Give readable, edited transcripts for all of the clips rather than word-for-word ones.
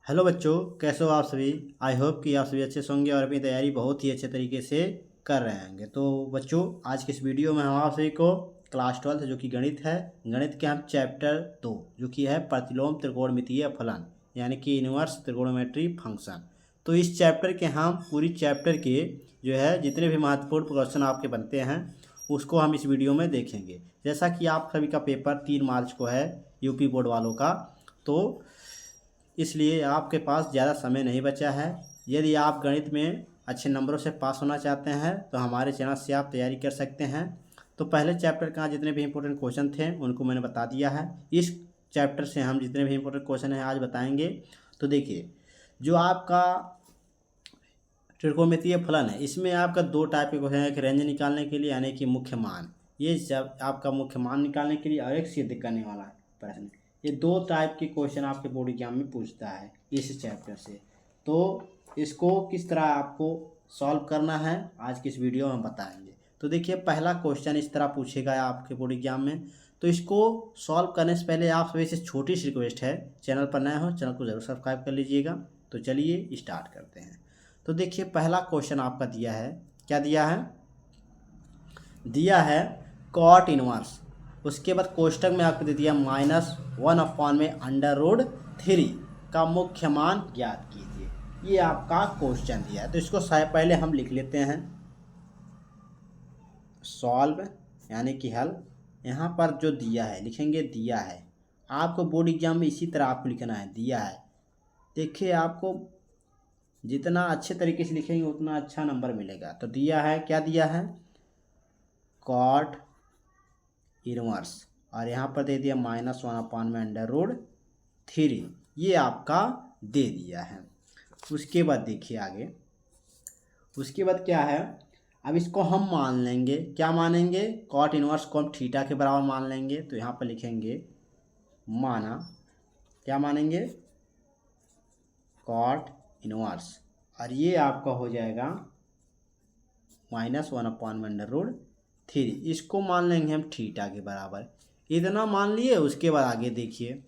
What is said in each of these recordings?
Hello बच्चों, कैसे हो आप सभी। आई होप कि आप सभी अच्छे से होंगे और अपनी तैयारी बहुत ही अच्छे तरीके से कर रहे होंगे। तो बच्चों, आज के इस वीडियो में हम आप सभी को क्लास 12 जो कि गणित है, गणित के हम चैप्टर 2 जो कि है प्रतिलोम त्रिकोणमितीय फलन यानी कि इनवर्स त्रिकोणोमेट्री फंक्शन। तो इस चैप्टर के हम पूरी चैप्टर के जो है जितने भी महत्वपूर्ण क्वेश्चन आपके बनते हैं उसको हम इस वीडियो में देखेंगे। जैसा कि आप सभी का पेपर 3 मार्च को है यूपी बोर्ड वालों का, तो इसलिए आपके पास ज़्यादा समय नहीं बचा है। यदि आप गणित में अच्छे नंबरों से पास होना चाहते हैं तो हमारे चैनल से आप तैयारी कर सकते हैं। तो पहले चैप्टर का जितने भी इंपॉर्टेंट क्वेश्चन थे उनको मैंने बता दिया है। इस चैप्टर से हम जितने भी इंपॉर्टेंट क्वेश्चन हैं आज बताएंगे। तो देखिए, जो आपका त्रिकोणमितीय फलन है इसमें आपका 2 टाइप के क्वेश्चन है। एक रेंज निकालने के लिए यानी कि मुख्य मान, ये जब आपका मुख्य मान निकालने के लिए, और एक सिद्ध करने वाला प्रश्न। ये 2 टाइप के क्वेश्चन आपके बोर्ड एग्जाम में पूछता है इस चैप्टर से। तो इसको किस तरह आपको सॉल्व करना है आज की इस वीडियो में बताएंगे। तो देखिए, पहला क्वेश्चन इस तरह पूछेगा आपके बोर्ड एग्जाम में। तो इसको सॉल्व करने से पहले आप सभी से छोटी सी रिक्वेस्ट है, चैनल पर नए हो चैनल को ज़रूर सब्सक्राइब कर लीजिएगा। तो चलिए स्टार्ट करते हैं। तो देखिए, पहला क्वेश्चन आपका दिया है, क्या दिया है, दिया है कॉट इनवर्स। उसके बाद कोष्टक में आपको दे दिया -1/√3 का मुख्य मान ज्ञात कीजिए। ये आपका क्वेश्चन दिया है। तो इसको पहले हम लिख लेते हैं, सॉल्व यानी कि हल। यहाँ पर जो दिया है लिखेंगे दिया है। आपको बोर्ड एग्जाम में इसी तरह आपको लिखना है, दिया है। देखिए, आपको जितना अच्छे तरीके से लिखेंगे उतना अच्छा नंबर मिलेगा। तो दिया है, क्या दिया है, कॉट इनवर्स, और यहाँ पर दे दिया -1/√3। ये आपका दे दिया है। उसके बाद देखिए आगे, उसके बाद क्या है, अब इसको हम मान लेंगे, क्या मानेंगे, कॉट इनवर्स को हम थीटा के बराबर मान लेंगे। तो यहाँ पर लिखेंगे माना, क्या मानेंगे, कॉट इनवर्स, और ये आपका हो जाएगा -1/√3। इसको मान लेंगे हम थीटा के बराबर। इतना मान लिए। उसके बाद आगे देखिए,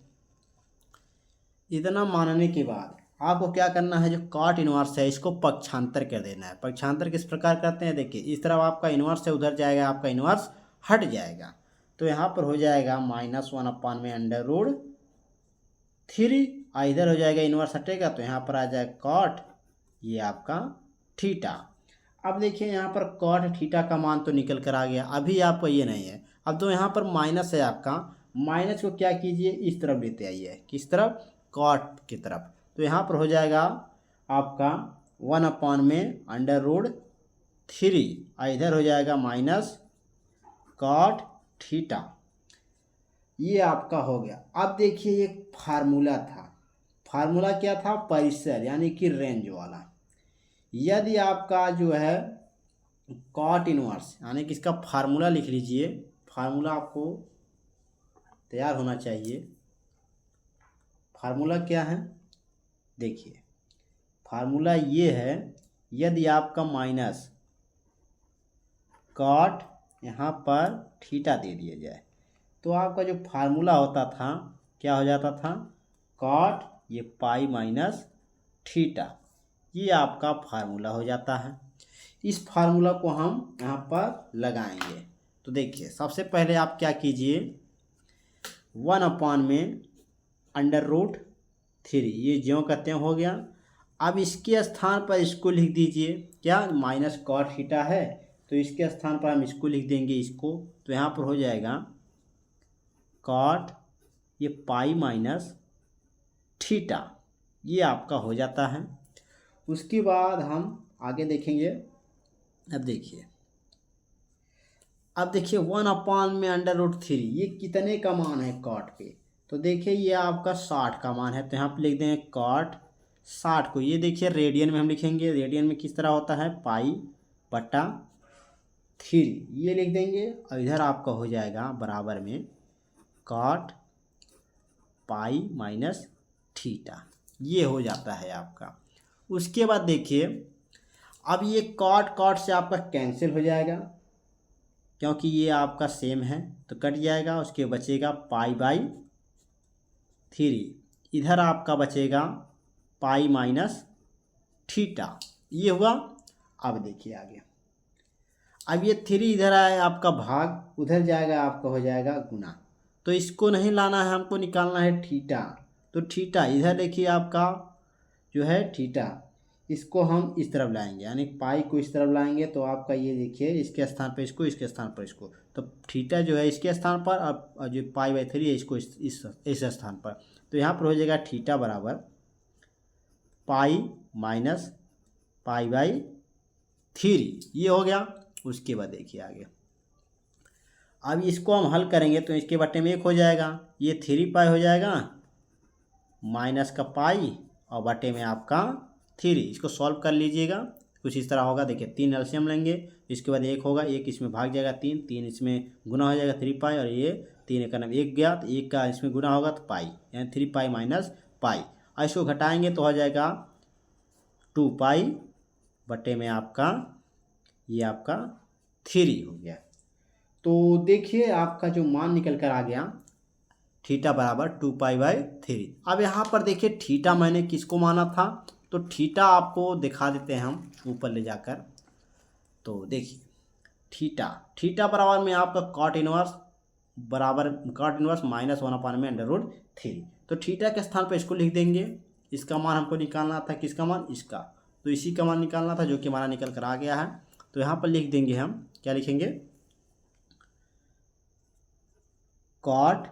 इतना मानने के बाद आपको क्या करना है, जो कॉट इनवर्स है इसको पक्षांतर कर देना है। पक्षांतर किस प्रकार करते हैं, देखिए, इस तरफ आपका इनवर्स है, उधर जाएगा आपका इनवर्स हट जाएगा। तो यहाँ पर हो जाएगा -1/√3, इधर हो जाएगा इनवर्स हटेगा तो यहाँ पर आ जाएगा कॉट, ये आपका थीटा। अब देखिए, यहाँ पर कॉट थीटा का मान तो निकल कर आ गया। अभी आपको ये नहीं है, अब तो यहाँ पर माइनस है आपका। माइनस को क्या कीजिए, इस तरफ लेते आइए, किस तरफ, कॉट की तरफ। तो यहाँ पर हो जाएगा आपका 1/√3, इधर हो जाएगा माइनस कॉट थीटा। ये आपका हो गया। अब देखिए, एक फार्मूला था, फार्मूला क्या था, परिसर यानी कि रेंज वाला। यदि आपका जो है कॉट इनवर्स यानी कि इसका फार्मूला लिख लीजिए। फार्मूला आपको तैयार होना चाहिए। फार्मूला क्या है, देखिए, फार्मूला ये है, यदि आपका माइनस कॉट यहाँ पर थीटा दे दिया जाए तो आपका जो फार्मूला होता था क्या हो जाता था, कॉट ये पाई माइनस थीटा, ये आपका फार्मूला हो जाता है। इस फार्मूला को हम यहाँ पर लगाएंगे। तो देखिए, सबसे पहले आप क्या कीजिए, 1/√3, ये ज्यों कहते हैं हो गया। अब इसके स्थान पर इसको लिख दीजिए, क्या, माइनस कॉट थीटा है तो इसके स्थान पर हम इसको लिख देंगे, इसको। तो यहाँ पर हो जाएगा कॉट ये पाई माइनस थीटा, ये आपका हो जाता है। उसके बाद हम आगे देखेंगे। अब देखिए 1/√3 ये कितने का मान है कॉट पे। तो देखिए, ये आपका 60 का मान है। तो यहाँ पे लिख देंगे कॉट 60 को, ये देखिए रेडियन में हम लिखेंगे। रेडियन में किस तरह होता है, पाई/3, ये लिख देंगे। और इधर आपका हो जाएगा बराबर में कॉट पाई माइनस थीटा, ये हो जाता है आपका। उसके बाद देखिए, अब ये कॉट कॉट से आपका कैंसिल हो जाएगा क्योंकि ये आपका सेम है, तो कट जाएगा। उसके बचेगा पाई/3, इधर आपका बचेगा पाई माइनस थीटा, ये हुआ। अब देखिए आगे, अब ये 3 इधर आए आपका भाग, उधर जाएगा आपका हो जाएगा गुना। तो इसको नहीं लाना है, हमको निकालना है थीटा। तो थीटा इधर देखिए आपका जो है थीटा, इसको हम इस तरफ लाएंगे, यानी पाई को इस तरफ लाएंगे। तो आपका ये देखिए इसके स्थान पर इसको, इसके स्थान पर इसको, तो थीटा जो है इसके स्थान पर, अब जो पाई/3 है इसको इस स्थान पर। तो यहाँ पर हो जाएगा थीटा बराबर पाई माइनस पाई/3, ये हो गया। उसके बाद देखिए आगे, अब इसको हम हल करेंगे तो इसके बटे में 1 हो जाएगा, ये 3 पाई हो जाएगा माइनस का पाई और बटे में आपका 3। इसको सॉल्व कर लीजिएगा, कुछ इस तरह होगा। देखिए 3 एलसीएम लेंगे, इसके बाद 1 होगा, 1 इसमें भाग जाएगा 3 इसमें गुना हो जाएगा 3 पाई, और ये 3 का नाम 1 गया, तो 1 का इसमें गुना होगा तो पाई, यानी 3 पाई माइनस पाई। और इसको घटाएंगे तो हो जाएगा 2 पाई बटे में आपका ये आपका 3 हो गया। तो देखिए आपका जो मान निकल कर आ गया थीटा बराबर 2 पाई/3। अब यहाँ पर देखिए थीटा मैंने किसको माना था, तो थीटा आपको दिखा देते हैं हम ऊपर ले जाकर। तो देखिए थीटा बराबर में आपका कॉट इनवर्स -1/√3। तो थीटा के स्थान पर इसको लिख देंगे, इसका मान हमको निकालना था, किसका मान, इसका। तो इसी का मान निकालना था जो कि हमारा निकल कर आ गया है। तो यहाँ पर लिख देंगे हम, क्या लिखेंगे, कॉट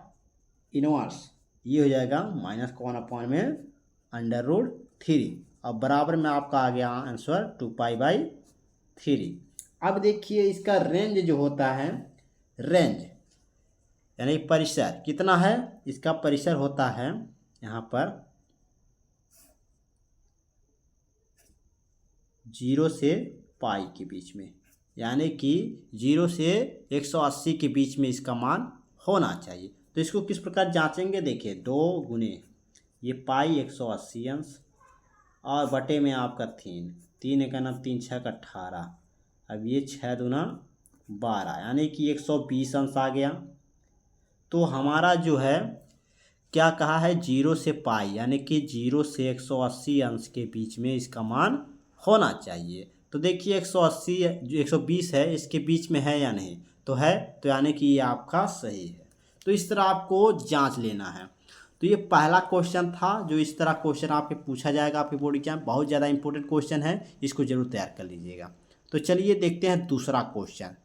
इनवर्स, ये हो जाएगा -1/√3। अब बराबर में आपका आ गया आंसर 2 पाई/3। अब देखिए इसका रेंज जो होता है, रेंज यानी परिसर कितना है, इसका परिसर होता है यहाँ पर 0 से पाई के बीच में, यानी कि 0 से 180 के बीच में इसका मान होना चाहिए। तो इसको किस प्रकार जांचेंगे, देखिए 2 गुने ये पाई 180 अंश और बटे में आपका 3 का नाम 3 6 का 18, अब ये 6 दूना 12, यानी कि 120 अंश आ गया। तो हमारा जो है क्या कहा है, 0 से पाई, यानी कि 0 से 180 अंश के बीच में इसका मान होना चाहिए। तो देखिए 180 जो 120 है इसके बीच में है या नहीं, तो है, तो यानी कि ये आपका सही है। तो इस तरह आपको जांच लेना है। तो ये पहला क्वेश्चन था, जो इस तरह क्वेश्चन आपके पूछा जाएगा आपके बोर्ड एग्जाम, बहुत ज़्यादा इंपॉर्टेंट क्वेश्चन है, इसको जरूर तैयार कर लीजिएगा। तो चलिए देखते हैं दूसरा क्वेश्चन।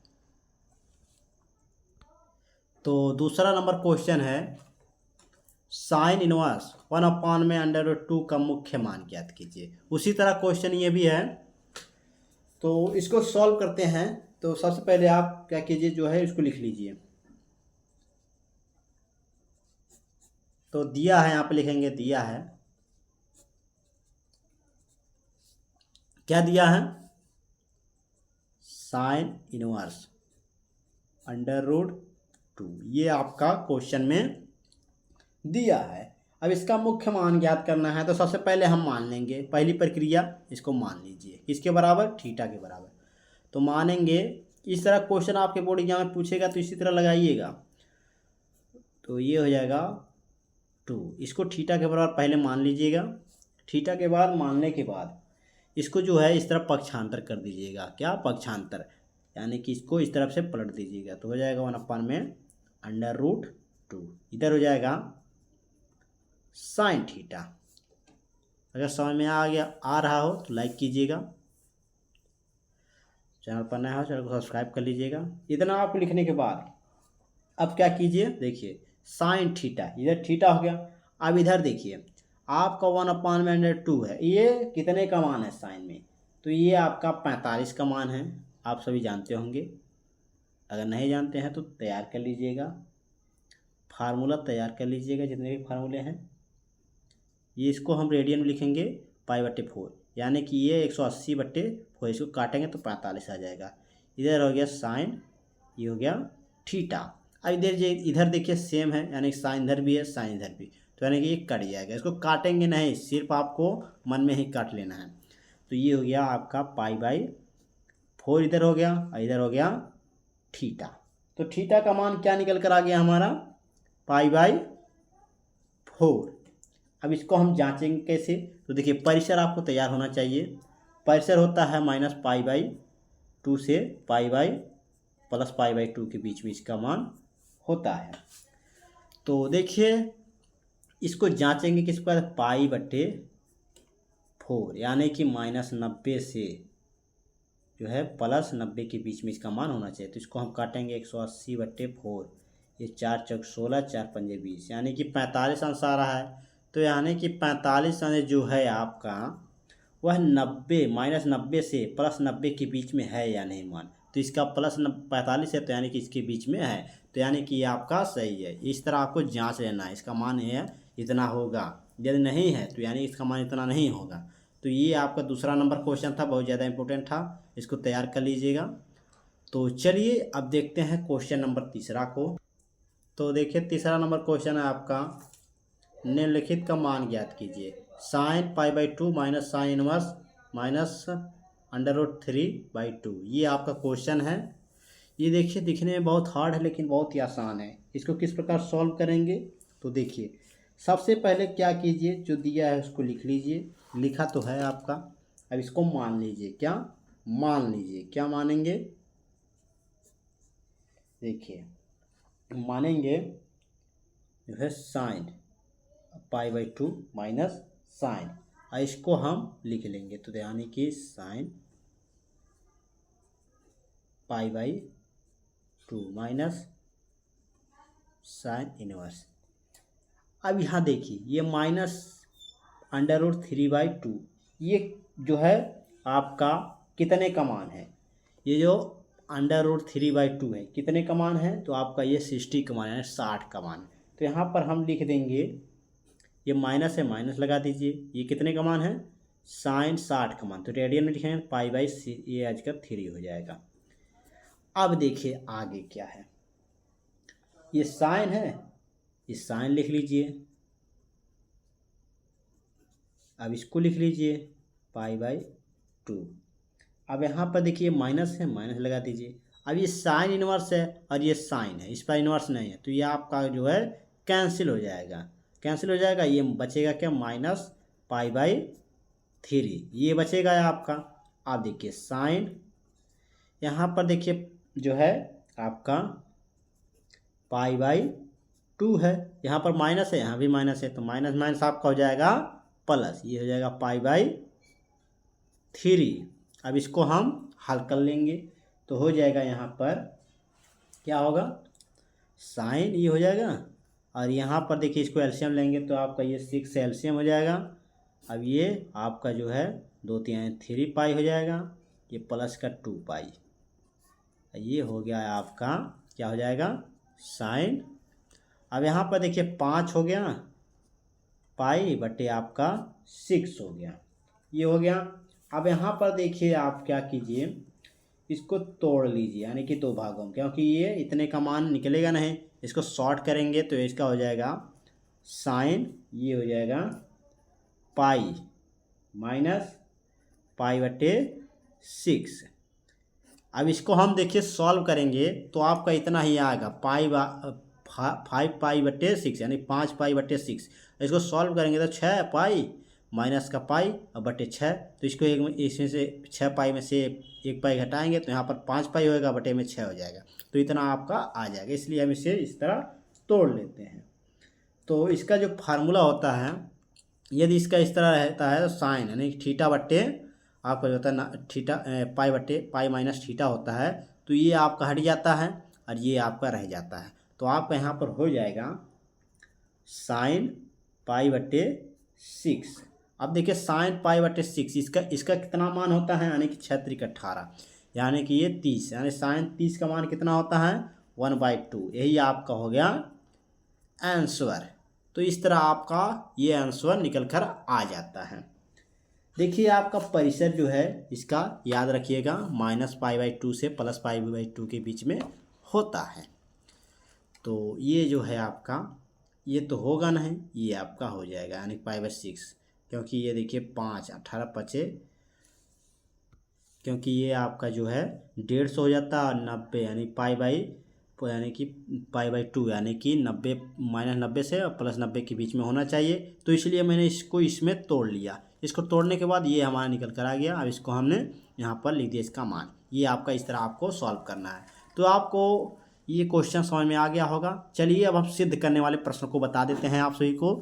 तो दूसरा नंबर क्वेश्चन है साइन इनवर्स 1/√2 का मुख्य मान ज्ञात कीजिए। उसी तरह क्वेश्चन ये भी है, तो इसको सॉल्व करते हैं। तो सबसे पहले आप क्या कीजिए, जो है इसको लिख लीजिए। तो दिया है, यहाँ पे लिखेंगे, दिया है, क्या दिया है, साइन इनवर्स √2, ये आपका क्वेश्चन में दिया है। अब इसका मुख्य मान ज्ञात करना है, तो सबसे पहले हम मान लेंगे, पहली प्रक्रिया इसको मान लीजिए, किसके बराबर, थीटा के बराबर। तो मानेंगे, इस तरह क्वेश्चन आपके बोर्ड एग्जाम में पूछेगा तो इसी तरह लगाइएगा। तो ये हो जाएगा 2, इसको थीटा के बराबर पहले मान लीजिएगा। थीटा के बाद मानने के बाद इसको जो है इस तरफ पक्षांतर कर दीजिएगा, क्या, पक्षांतर, यानी कि इसको इस तरफ से पलट दीजिएगा। तो हो जाएगा 1/√2, इधर हो जाएगा साइन थीटा। अगर समझ में आ रहा हो तो लाइक कीजिएगा, चैनल पर नया हो चैनल को सब्सक्राइब कर लीजिएगा। इतना आपको लिखने के बाद अब क्या कीजिए, देखिए साइन थीटा, इधर थीटा हो गया। अब इधर देखिए आपका 1/√2 है, ये कितने का मान है साइन में, तो ये आपका 45 का मान है, आप सभी जानते होंगे। अगर नहीं जानते हैं तो तैयार कर लीजिएगा, फार्मूला तैयार कर लीजिएगा, जितने भी फार्मूले हैं। ये इसको हम रेडियन में लिखेंगे पाई/4, यानी कि ये 180/4, इसको काटेंगे तो 45 आ जाएगा। इधर हो गया साइन, ये हो गया थीटा। अब इधर देखिए सेम है, यानी साइन इधर भी है, साइन इधर भी, तो यानी कि ये कट जाएगा। इसको काटेंगे नहीं, सिर्फ आपको मन में ही काट लेना है। तो ये हो गया आपका पाई/4, इधर हो गया और इधर हो गया थीटा। तो थीटा का मान क्या निकल कर आ गया हमारा, पाई/4। अब इसको हम जांचेंगे कैसे, तो देखिए परिसर आपको तैयार होना चाहिए। परिसर होता है -π/2 से π/+ π/2 के बीच में इसका मान होता है। तो देखिए इसको जांचेंगे किस पर, π/4 यानी कि -90 से जो है +90 के बीच में इसका मान होना चाहिए। तो इसको हम काटेंगे 180/4, ये 4 चौक 16, 4 पंजे 20, यानी कि 45 अंश आ रहा है। तो यानी कि 45 अंश जो है आपका वह 90 -90 से +90 के बीच में है या नहीं मान। तो इसका +45 है, तो यानी कि इसके बीच में है, तो यानी कि ये आपका सही है। इस तरह आपको जांच लेना है, इसका मान है इतना होगा, यदि नहीं है तो यानी इसका मान इतना नहीं होगा। तो ये आपका दूसरा नंबर क्वेश्चन था, बहुत ज़्यादा इंपॉर्टेंट था, इसको तैयार कर लीजिएगा। तो चलिए अब देखते हैं क्वेश्चन नंबर तीसरा को। तो देखिए तीसरा नंबर क्वेश्चन है आपका, निम्नलिखित का मान ज्ञात कीजिए। sin π/2 minus sine inverse minus √3/2, ये आपका क्वेश्चन है। ये देखिए दिखने में बहुत हार्ड है लेकिन बहुत ही आसान है। इसको किस प्रकार सॉल्व करेंगे, तो देखिए सबसे पहले क्या कीजिए, जो दिया है उसको लिख लीजिए, लिखा तो है आपका। अब इसको मान लीजिए, क्या मान लीजिए, क्या मानेंगे, देखिए मानेंगे जो है साइन π/2 माइनस साइन, और इसको हम लिख लेंगे, तो यानी कि साइन π/2 माइनस साइन इनवर्स। अब यहाँ देखिए ये -√3/2, ये जो है आपका कितने का मान है, ये जो √3/2 है कितने का मान है, तो आपका ये 60 का मान है, 60 का मान है। तो यहाँ पर हम लिख देंगे, ये माइनस है माइनस लगा दीजिए, ये कितने का मान है, साइन 60 का मान, तो रेडियन में लिखेंगे π/3, ये आज का 3 हो जाएगा। अब देखिए आगे क्या है, ये साइन है, ये साइन लिख लीजिए, अब इसको लिख लीजिए π/2। अब यहाँ पर देखिए माइनस है, माइनस लगा दीजिए। अब ये साइन इनवर्स है और ये साइन है, इस पर इनवर्स नहीं है, तो ये आपका जो है कैंसिल हो जाएगा, कैंसिल हो जाएगा। ये बचेगा क्या, -π/3, ये बचेगा आपका। आप देखिए साइन, यहाँ पर देखिए जो है आपका π/2 है, यहाँ पर माइनस है, यहाँ भी माइनस है, तो माइनस माइनस आपका हो जाएगा प्लस, ये हो जाएगा π/3। अब इसको हम हल कर लेंगे, तो हो जाएगा यहाँ पर क्या होगा, साइन ये हो जाएगा, और यहाँ पर देखिए इसको एलसीएम लेंगे तो आपका ये 6 से एलसीएम हो जाएगा। अब ये आपका जो है 2 3 3π हो जाएगा, ये प्लस का 2π, ये हो गया आपका क्या हो जाएगा, साइन। अब यहाँ पर देखिए 5 हो गया, π/, आपका 6 हो गया, ये हो गया। अब यहाँ पर देखिए आप क्या कीजिए, इसको तोड़ लीजिए, यानी कि 2 भागों में, क्योंकि ये इतने का मान निकलेगा नहीं, इसको शॉर्ट करेंगे तो इसका हो जाएगा साइन, ये हो जाएगा π माइनस π/6। अब इसको हम देखिए सॉल्व करेंगे तो आपका इतना ही आएगा, 5π/6 यानी 5π/6। इसको सॉल्व करेंगे तो 6π माइनस का पाई और बटे 6, तो इसको एक इसमें से 6π में से 1π घटाएंगे तो यहाँ पर 5π होएगा, बटे में 6 हो जाएगा, तो इतना आपका आ जाएगा। इसलिए हम इसे इस तरह तोड़ लेते हैं। तो इसका जो फार्मूला होता है, यदि इसका इस तरह रहता है तो साइन यानी थीटा बट्टे आपका जो होता है ना, थीटा π माइनस थीटा होता है, तो ये आपका हट जाता है और ये आपका रह जाता है। तो आपका यहाँ पर हो जाएगा साइन π/6। अब देखिए साइन π/6 इसका कितना मान होता है, यानी कि 6 × 18, यानी कि ये 30, यानी साइन 30 का मान कितना होता है, 1/2। यही आपका हो गया आंसर। तो इस तरह आपका ये आंसर निकल कर आ जाता है। देखिए आपका परिसर जो है इसका याद रखिएगा, -π/2 से +π/2 के बीच में होता है। तो ये जो है आपका, ये तो होगा नहीं, ये आपका हो जाएगा यानी π/6, क्योंकि ये देखिए 5 18 बचे, क्योंकि ये आपका जो है 150 हो जाता है, और 90 यानी π/2 यानी कि π/2 यानी कि 90 -90 से और +90 के बीच में होना चाहिए। तो इसलिए मैंने इसको इसमें तोड़ लिया। इसको तोड़ने के बाद ये हमारा निकल कर आ गया। अब इसको हमने यहाँ पर लिख दिया इसका मान। ये आपका इस तरह आपको सॉल्व करना है। तो आपको ये क्वेश्चन समझ में आ गया होगा। चलिए अब हम सिद्ध करने वाले प्रश्न को बता देते हैं आप सभी को,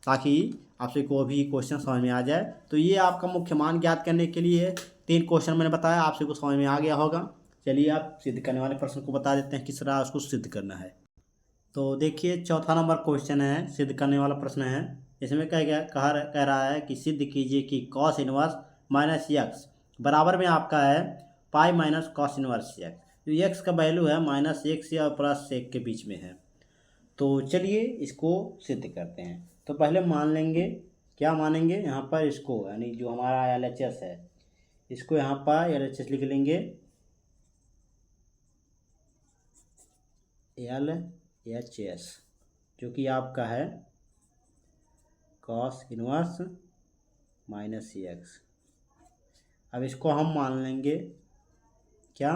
ताकि आप सभी को भी क्वेश्चन समझ में आ जाए। तो ये आपका मुख्य मान ज्ञात करने के लिए 3 क्वेश्चन मैंने बताया, आप सभी को समझ में आ गया होगा। चलिए आप सिद्ध करने वाले प्रश्न को बता देते हैं किस तरह उसको सिद्ध करना है। तो देखिए चौथा नंबर क्वेश्चन है, सिद्ध करने वाला प्रश्न है। इसमें कह रहा है कि सिद्ध कीजिए कि cos इनवर्स माइनस एक्स बराबर में आपका है pi minus cos inverse x. तो एक्स का वैल्यू है -1 या +1 के बीच में है। तो चलिए इसको सिद्ध करते हैं। तो पहले मान लेंगे, क्या मानेंगे यहाँ पर इसको, यानी जो हमारा LHS है इसको यहाँ पर LHS लिख लेंगे, LHS जो कि आपका है cos इनवर्स -x। अब इसको हम मान लेंगे, क्या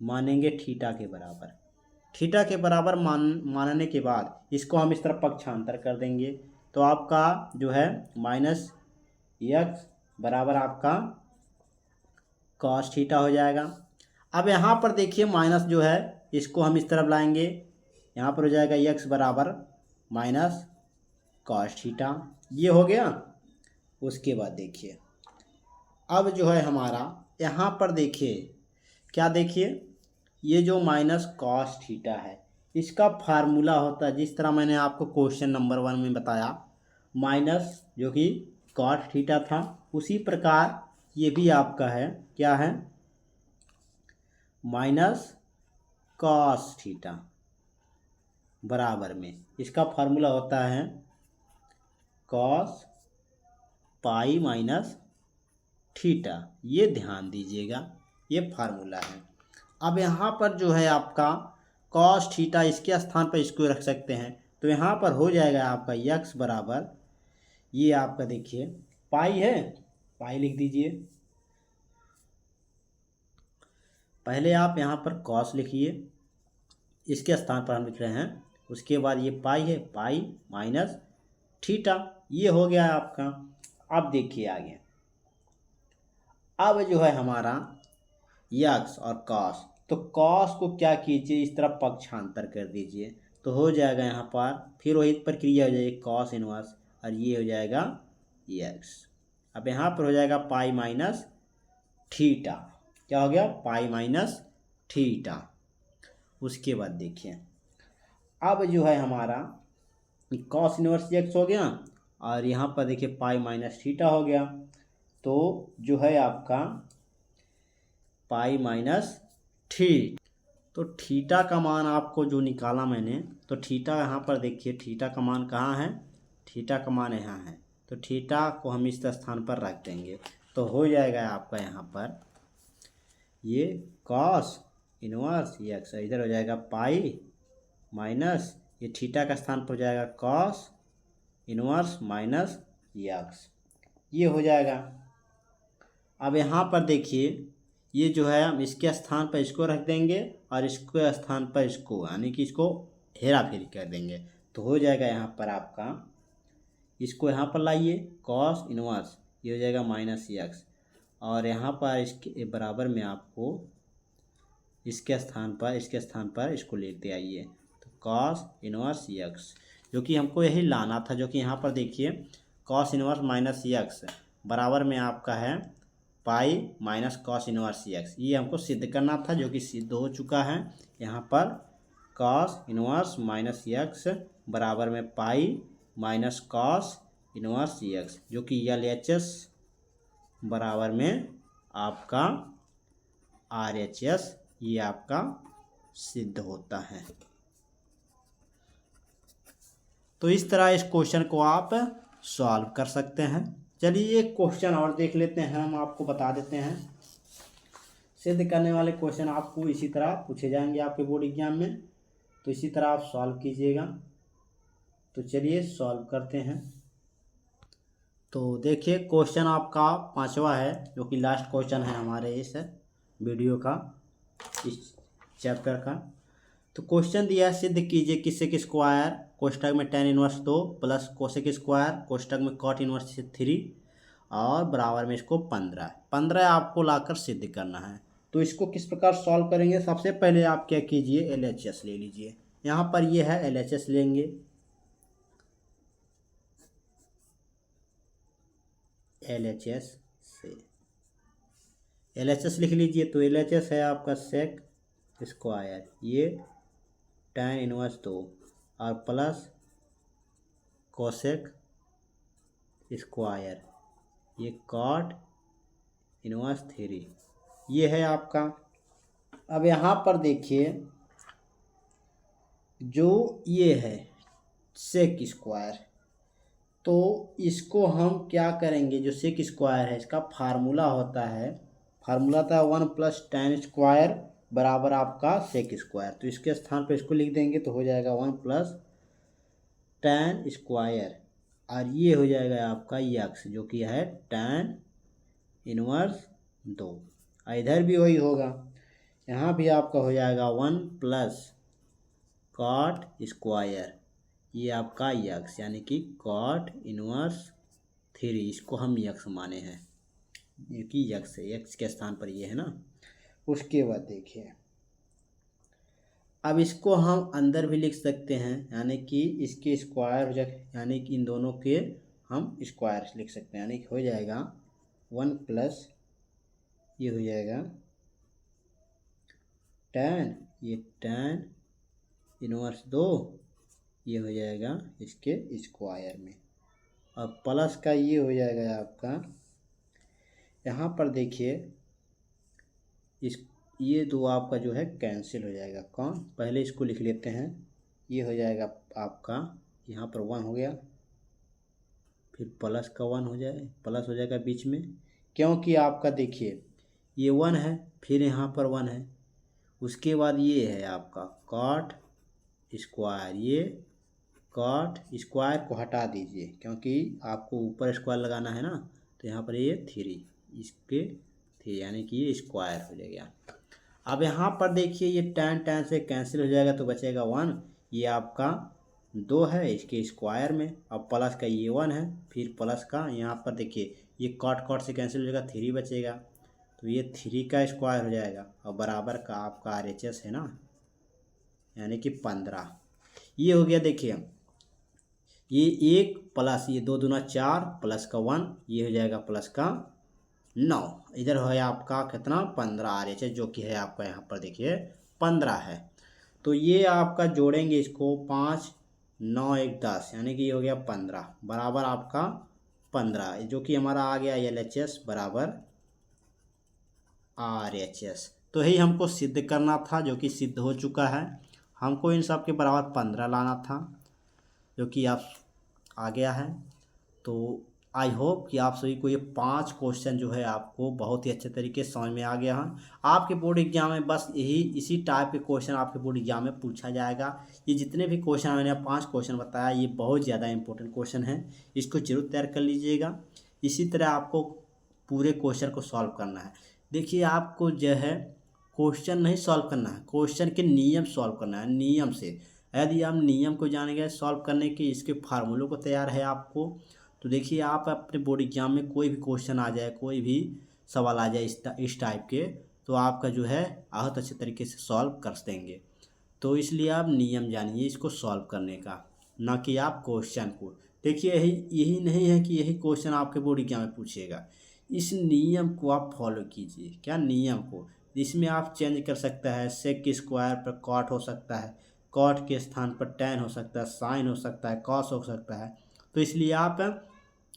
मानेंगे, थीटा के बराबर। थीटा के बराबर मानने के बाद इसको हम इस तरफ पक्षांतर कर देंगे। तो आपका जो है -x बराबर आपका cos थीटा हो जाएगा। अब यहाँ पर देखिए माइनस जो है इसको हम इस तरफ लाएंगे, यहाँ पर हो जाएगा x बराबर -cos थीटा। ये हो गया। उसके बाद देखिए अब जो है हमारा यहाँ पर देखिए, क्या देखिए, ये जो -cos थीटा है इसका फार्मूला होता है, जिस तरह मैंने आपको क्वेश्चन नंबर 1 में बताया, माइनस जो कि cos थीटा था, उसी प्रकार ये भी आपका है, क्या है, -cos थीटा बराबर में इसका फार्मूला होता है cos पाई माइनस थीटा। ये ध्यान दीजिएगा, ये फार्मूला है। अब यहाँ पर जो है आपका cos थीटा, इसके स्थान पर इसको रख सकते हैं। तो यहाँ पर हो जाएगा आपका x बराबर, ये आपका देखिए पाई है, पाई लिख दीजिए। पहले आप यहाँ पर cos लिखिए, इसके स्थान पर हम लिख रहे हैं। उसके बाद ये पाई है, पाई माइनस थीटा, ये हो गया आपका। अब देखिए आगे, अब जो है हमारा x और cos, तो cos को क्या कीजिए, इस तरफ पक्षांतर कर दीजिए। तो हो जाएगा यहाँ पर फिर वही प्रक्रिया हो जाएगी cos इनवर्स, और ये हो जाएगा x। अब यहाँ पर हो जाएगा पाई माइनस थीटा, क्या हो गया, पाई माइनस थीटा। उसके बाद देखिए अब जो है हमारा cos इनवर्स x हो गया, और यहाँ पर देखिए पाई माइनस थीटा हो गया। तो जो है आपका पाई माइनस तो थीटा का मान आपको जो निकाला मैंने, तो थीटा यहाँ पर देखिए, थीटा का मान कहाँ है, थीटा का मान यहाँ है। तो थीटा को हम इस स्थान पर रख देंगे। तो हो जाएगा आपका यहाँ पर ये cos इनवर्स x, इधर हो जाएगा पाई माइनस, ये थीटा का स्थान पर हो जाएगा cos इनवर्स माइनस x, ये हो जाएगा। अब यहाँ पर देखिए ये जो है हम इसके स्थान पर इसको रख देंगे और इसके स्थान पर इसको, यानी कि इसको हेरा फेरी कर देंगे। तो हो जाएगा यहाँ पर आपका, इसको यहाँ पर लाइए cos इनवर्स, ये हो जाएगा -x, और यहाँ पर इसके बराबर में आपको इसके स्थान पर इसको लेते आइए। तो cos इनवर्स x, जो कि हमको यही लाना था, जो कि यहाँ पर देखिए cos इनवर्स -x बराबर में आपका है pi minus cos inverse x। ये हमको सिद्ध करना था, जो कि सिद्ध हो चुका है। यहाँ पर cos इनवर्स -x बराबर में pi minus cos inverse x, जो कि LHS बराबर में आपका RHS, ये आपका सिद्ध होता है। तो इस तरह इस क्वेश्चन को आप सॉल्व कर सकते हैं। चलिए एक क्वेश्चन और देख लेते हैं, हम आपको बता देते हैं। सिद्ध करने वाले क्वेश्चन आपको इसी तरह पूछे जाएंगे आपके बोर्ड एग्जाम में, तो इसी तरह आप सॉल्व कीजिएगा। तो चलिए सॉल्व करते हैं। तो देखिए क्वेश्चन आपका 5वां है, जो कि लास्ट क्वेश्चन है हमारे इस वीडियो का, इस चैप्टर का। तो क्वेश्चन दिया है, सिद्ध कीजिए कि सेक स्क्वायर कोष्टक में tan inverse 2 plus cosec square कोष्टक में cot इनवर्स 3 और बराबर में इसको 15 आपको लाकर सिद्ध करना है। तो इसको किस प्रकार सॉल्व करेंगे? सबसे पहले आप क्या कीजिए, LHS ले लीजिए। यहाँ पर ये है, LHS लेंगे। LHS से LHS लिख लीजिए। तो LHS है आपका सेक स्क्वायर, ये tan इनवर्स 2 और प्लस कोसेक स्क्वायर, ये cot इनवर्स 3, ये है आपका। अब यहाँ पर देखिए, जो ये है सेक स्क्वायर, तो इसको हम क्या करेंगे, जो सेक स्क्वायर है इसका फार्मूला होता है, फार्मूला था 1 प्लस tan स्क्वायर बराबर आपका सेक स्क्वायर। तो इसके स्थान पर इसको लिख देंगे तो हो जाएगा 1 प्लस tan स्क्वायर, और ये हो जाएगा आपका यक्स जो कि है tan इनवर्स 2। इधर भी वही होगा, यहाँ भी आपका हो जाएगा 1 प्लस cot स्क्वायर, ये आपका यक्स यानी कि cot इनवर्स 3, इसको हम यक्स माने हैं, ये कि यक्स है, यक्स के स्थान पर ये है ना। उसके बाद देखिए, अब इसको हम अंदर भी लिख सकते हैं, यानी कि इसके स्क्वायर हो जाए, यानी कि इन दोनों के हम स्क्वायर लिख सकते हैं, यानी कि हो जाएगा 1 प्लस ये हो जाएगा tan, ये tan इनवर्स 2, ये हो जाएगा इसके स्क्वायर में, और प्लस का ये हो जाएगा आपका, यहाँ पर देखिए इस ये दो आपका जो है कैंसिल हो जाएगा। कौन? पहले इसको लिख लेते हैं, ये हो जाएगा आपका, यहाँ पर 1 हो गया, फिर प्लस का 1 हो जाए, प्लस हो जाएगा बीच में, क्योंकि आपका देखिए ये 1 है, फिर यहाँ पर 1 है, उसके बाद ये है आपका cot स्क्वायर, ये cot स्क्वायर को हटा दीजिए क्योंकि आपको ऊपर स्क्वायर लगाना है ना, तो यहाँ पर ये 3, इस पे 3 यानी कि ये स्क्वायर हो जाएगा। अब यहाँ पर देखिए ये tan से कैंसिल हो जाएगा तो बचेगा 1, ये आपका 2 है इसके स्क्वायर में, अब प्लस का ये 1 है, फिर प्लस का यहाँ पर देखिए ये cot से कैंसिल हो जाएगा, 3 बचेगा, तो ये 3 का स्क्वायर हो जाएगा, और बराबर का आपका RHS है ना, यानी कि 15, ये हो गया। देखिए ये 1 प्लस ये 2 दूना 4 प्लस का 1, ये हो जाएगा प्लस का 9, इधर है आपका कितना 15 RHS, जो कि है आपका यहाँ पर देखिए 15 है। तो ये आपका जोड़ेंगे इसको 5 9 1 10, यानी कि ये हो गया 15 बराबर आपका 15, जो कि हमारा आ गया LHS बराबर RHS। तो यही हमको सिद्ध करना था, जो कि सिद्ध हो चुका है। हमको इन सब के बराबर 15 लाना था, जो कि आप आ गया है। तो आई होप कि आप सभी को ये 5 क्वेश्चन जो है आपको बहुत ही अच्छे तरीके से समझ में आ गया है। आपके बोर्ड एग्जाम में बस इसी टाइप के क्वेश्चन आपके बोर्ड एग्जाम में पूछा जाएगा। ये जितने भी क्वेश्चन मैंने 5 क्वेश्चन बताया, ये बहुत ज़्यादा इंपॉर्टेंट क्वेश्चन है, इसको जरूर तैयार कर लीजिएगा। इसी तरह आपको पूरे क्वेश्चन को सॉल्व करना है। देखिए आपको जो है क्वेश्चन नहीं सॉल्व करना है, क्वेश्चन के नियम सॉल्व करना है, नियम से। यदि आप नियम को जान गए सॉल्व करने के, इसके फार्मूलों को तैयार है आपको, तो देखिए आप अपने बोर्ड एग्जाम में कोई भी क्वेश्चन आ जाए, कोई भी सवाल आ जाए इस टाइप के, तो आपका जो है बहुत अच्छे तरीके से सॉल्व कर देंगे। तो इसलिए आप नियम जानिए इसको सॉल्व करने का, ना कि आप क्वेश्चन को। देखिए यही नहीं है कि यही क्वेश्चन आपके बोर्ड एग्जाम में पूछेगा, इस नियम को आप फॉलो कीजिए। क्या नियम को? इसमें आप चेंज कर सकता है, सेक स्क्वायर पर cot हो सकता है, cot के स्थान पर tan हो सकता है, साइन हो सकता है, cos हो सकता है। तो इसलिए आप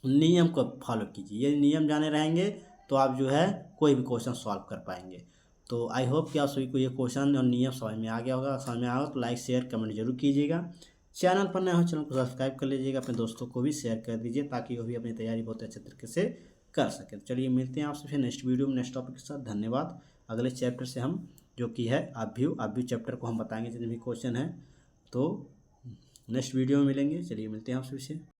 नियम को फॉलो कीजिए, ये नियम जाने रहेंगे तो आप जो है कोई भी क्वेश्चन सॉल्व कर पाएंगे। तो आई होप कि आप सभी को ये क्वेश्चन और नियम समझ में आ गया होगा। समझ में आया हो तो लाइक शेयर कमेंट जरूर कीजिएगा। चैनल पर नए हो चैनल को सब्सक्राइब कर लीजिएगा, अपने दोस्तों को भी शेयर कर दीजिए ताकि वो भी अपनी तैयारी बहुत अच्छे तरीके से कर सकें। चलिए मिलते हैं आपसे फिर नेक्स्ट वीडियो में नेक्स्ट टॉपिक के साथ। धन्यवाद। अगले चैप्टर से हम जो कि है अभ्यू चैप्टर को हम बताएंगे जितने भी क्वेश्चन हैं। तो नेक्स्ट वीडियो में मिलेंगे। चलिए मिलते हैं आपसे फिर से।